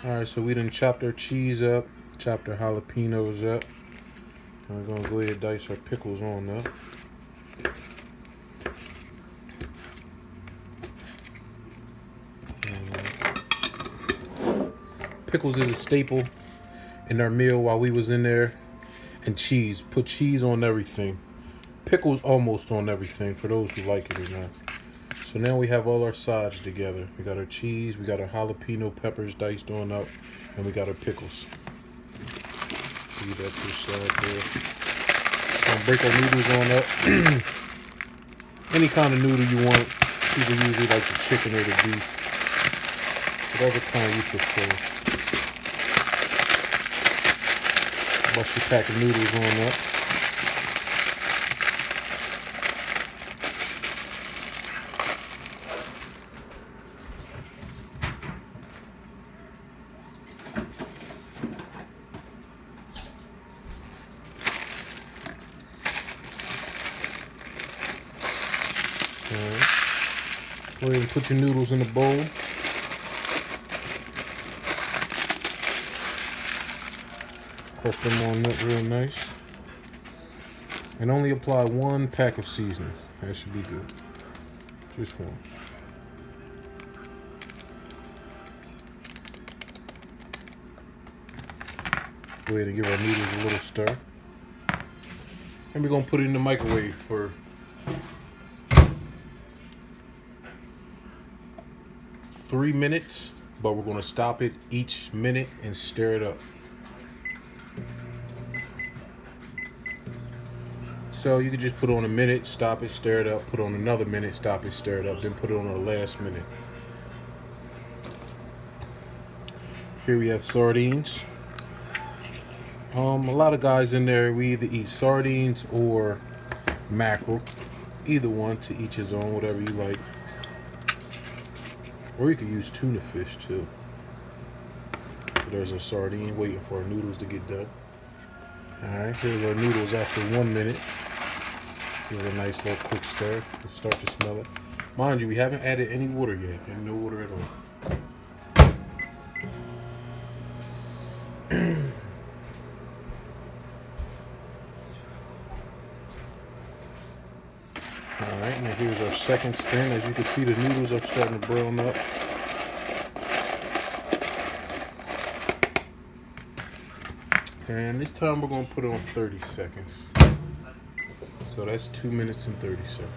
Alright, so we done chopped our cheese up, chopped our jalapenos up. And we're gonna go ahead and dice our pickles on up. Pickles is a staple in our meal while we was in there. And cheese. Put cheese on everything. Pickles almost on everything for those who like it or not. So now we have all our sides together. We got our cheese, we got our jalapeno peppers diced on up, and we got our pickles. Leave that to the side there. Gonna break our noodles on up. Any kind of noodle you want. People usually like the chicken or the beef. Whatever kind you prefer. Bust your pack of noodles on up. Alright. Go ahead and put your noodles in the bowl. Press them on up real nice. And only apply 1 pack of seasoning. That should be good. Just 1. Go ahead and give our noodles a little stir. And we're going to put it in the microwave for 3 minutes. But we're going to stop it each minute and stir it up. So you can just put on a minute, stop it, stir it up, put on another minute, stop it, stir it up, then put it on the last minute. Here we have sardines. A lot of guys in there, we either eat sardines or mackerel. Either one, to each his own, whatever you like. Or you could use tuna fish too. There's a sardine waiting for our noodles to get done. Alright, here's our noodles after 1 minute. Give it a nice little quick stir. You'll start to smell it. Mind you, we haven't added any water yet. There's no water at all. Alright, now here's our second spin. As you can see, the noodles are starting to brown up. And this time we're going to put it on 30 seconds. So that's 2 minutes and 30 seconds.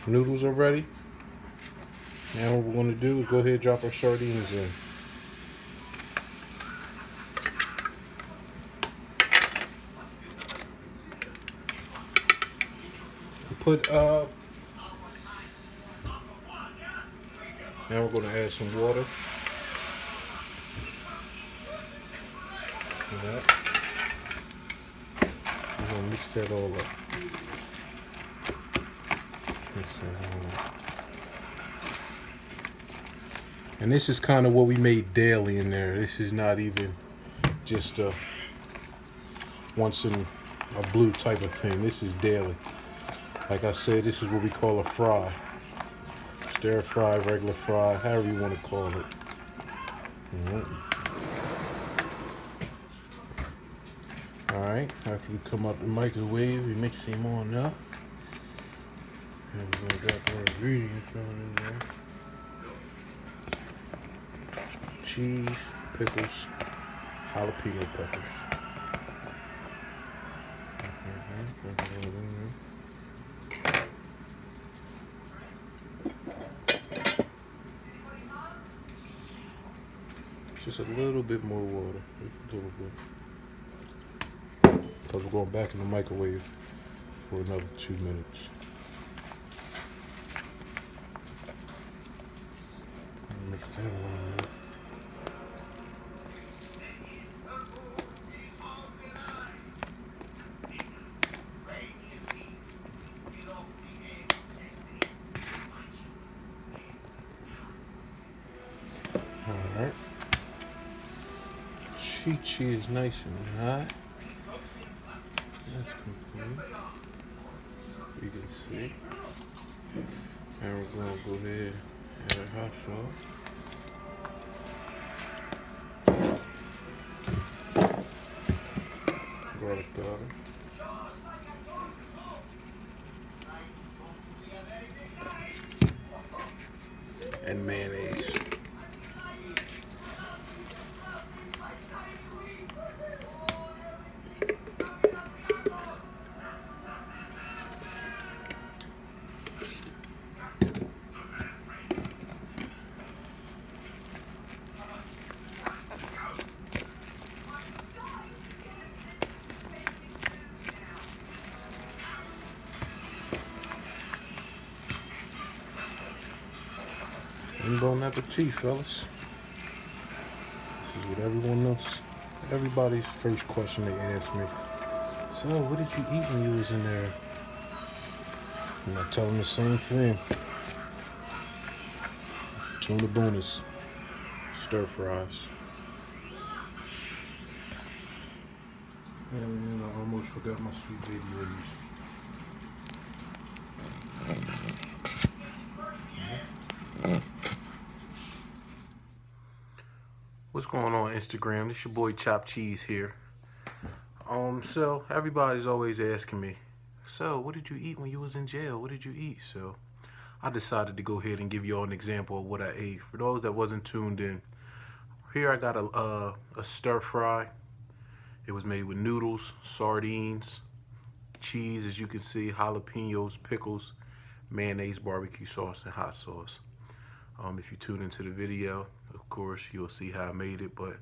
Noodles are ready. Now what we're going to do is go ahead and drop our sardines in. Now we're going to add some water. We're going to mix that all up. And this is kind of what we made daily in there. This is not even just a once in a blue type of thing. This is daily. Like I said, this is what we call a fry. Stir fry, regular fry, however you want to call it. Alright, after we come out the microwave, we mix them on up. And we're going to drop our ingredients in there. Cheese, pickles, jalapeno peppers. Just a little bit more water. A little bit. Because we're going back in the microwave for another 2 minutes. Alright. Cheez is nice and hot. That's complete. You can see. And we're going to go ahead and add hot sauce. Garlic powder. And mayonnaise. And bon appetit, fellas. This is what everyone else, everybody's first question they ask me. So, what did you eat when you was in there? And I tell them the same thing. Tuna bonus, stir fries. And I almost forgot my sweet baby ribs. What's going on Instagram? This your boy Chop Cheez here. So everybody's always asking me, so what did you eat when you was in jail? What did you eat? So I decided to go ahead and give y'all an example of what I ate. For those that wasn't tuned in, here I got a stir fry. It was made with noodles, sardines, cheese, as you can see, jalapenos, pickles, mayonnaise, barbecue sauce, and hot sauce. If you tune into the video, of course, you'll see how I made it. But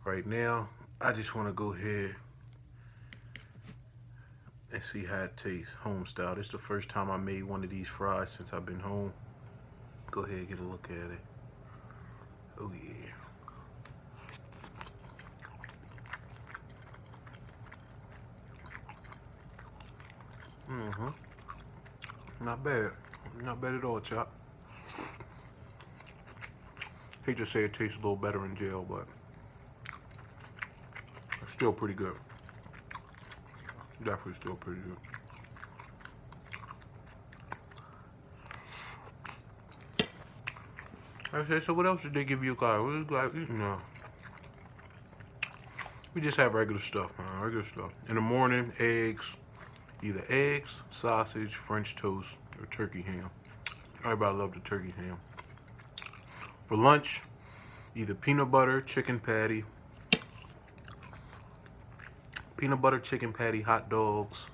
right now, I just want to go ahead and see how it tastes, home style. This is the first time I made one of these fries since I've been home. Go ahead and get a look at it. Oh yeah. Not bad. Not bad at all, Chop. Hate to say it tastes a little better in jail, but it's still pretty good. Definitely still pretty good. I say, so what else did they give you guys? What did you guys eat now? We just have regular stuff, man. Regular stuff. In the morning, eggs. Either eggs, sausage, French toast, or turkey ham. Everybody loves the turkey ham. For lunch, either peanut butter, chicken patty, hot dogs,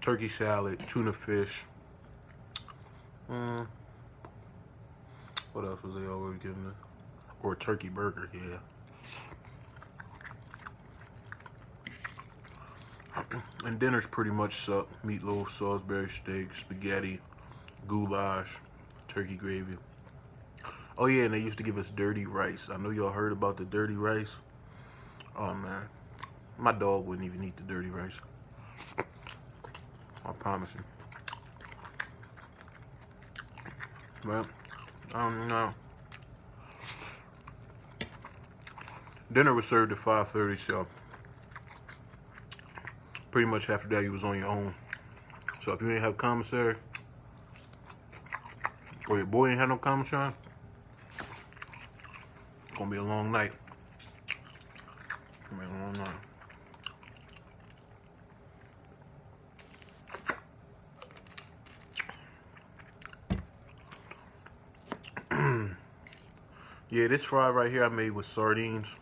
turkey salad, tuna fish. What else was they always giving us? Or a turkey burger, yeah. And dinner's pretty much suck. Meatloaf, Salisbury steak, spaghetti, goulash, turkey gravy. Oh yeah, and they used to give us dirty rice. I know y'all heard about the dirty rice. Oh man, my dog wouldn't even eat the dirty rice. I promise you. Well, I don't know. Dinner was served at 5:30, so pretty much after that you was on your own. So if you ain't have commissary, or your boy ain't had no commissary, it's gonna be a long night. It's gonna be a long night. Yeah, this fry right here I made with sardines.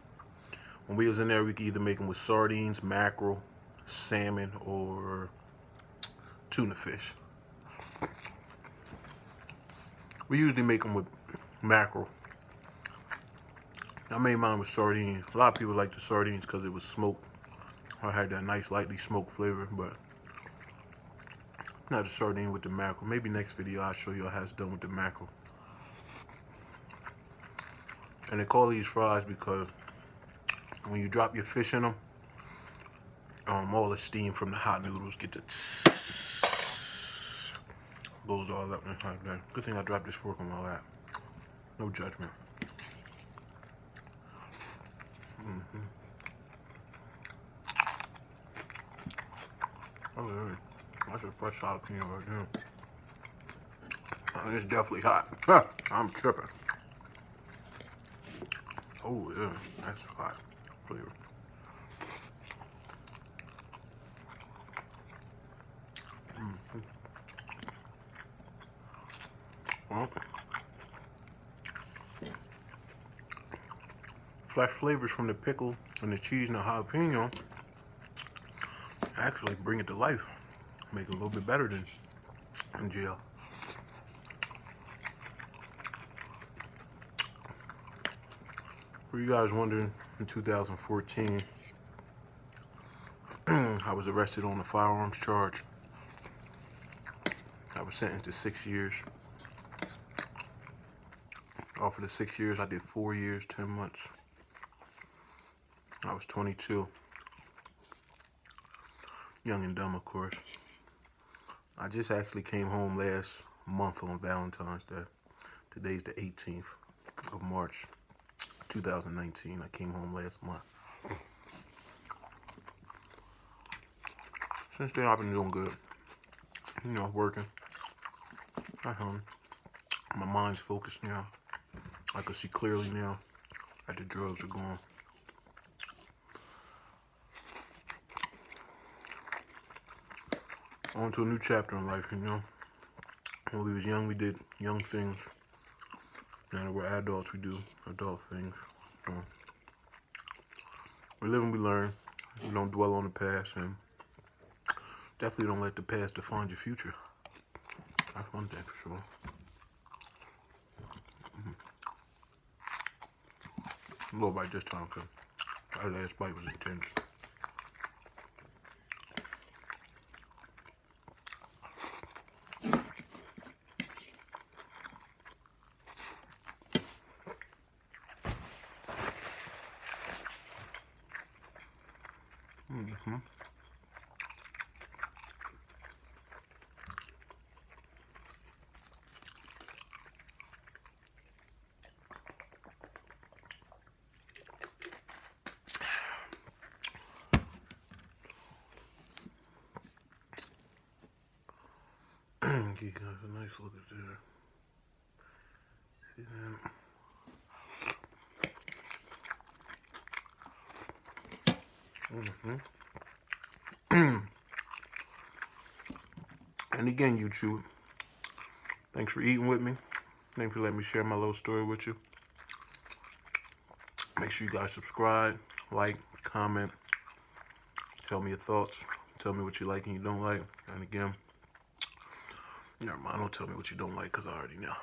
When we was in there, we could either make them with sardines, mackerel, salmon, or tuna fish. We usually make them with mackerel. I made mine with sardines. A lot of people like the sardines because it was smoked. I had that nice lightly smoked flavor, but not the sardine with the mackerel. Maybe next video I'll show you how it's done with the mackerel. And they call these fries because when you drop your fish in them, all the steam from the hot noodles get to goes all up inside there. Good thing I dropped this fork on my lap. No judgment. Oh, yeah. That's a fresh jalapeno right there. And it's definitely hot. I'm tripping. Oh, yeah. That's hot flavor. Well, fresh flavors from the pickle and the cheese and the jalapeno actually bring it to life. Make it a little bit better than in jail. For you guys wondering, in 2014, I was arrested on a firearms charge. I was sentenced to 6 years. Off of the 6 years, I did 4 years, 10 months. I was 22. Young and dumb, of course. I just actually came home last month on Valentine's Day. Today's the 18th of March, 2019. I came home last month. Since then, I've been doing good. You know, working at home. My mind's focused now. I can see clearly now that the drugs are gone. On to a new chapter in life, you know. When we was young, we did young things. Now that we're adults, we do adult things. So, we live and we learn. We don't dwell on the past, and definitely don't let the past define your future. That's one thing for sure. A little bite this time, because our last bite was intense. Give you guys a nice look at there. See that? And again, YouTube, thanks for eating with me. Thanks for letting me share my little story with you. Make sure you guys subscribe, like, comment, tell me your thoughts, tell me what you like and you don't like. And again, never mind, don't tell me what you don't like because I already know.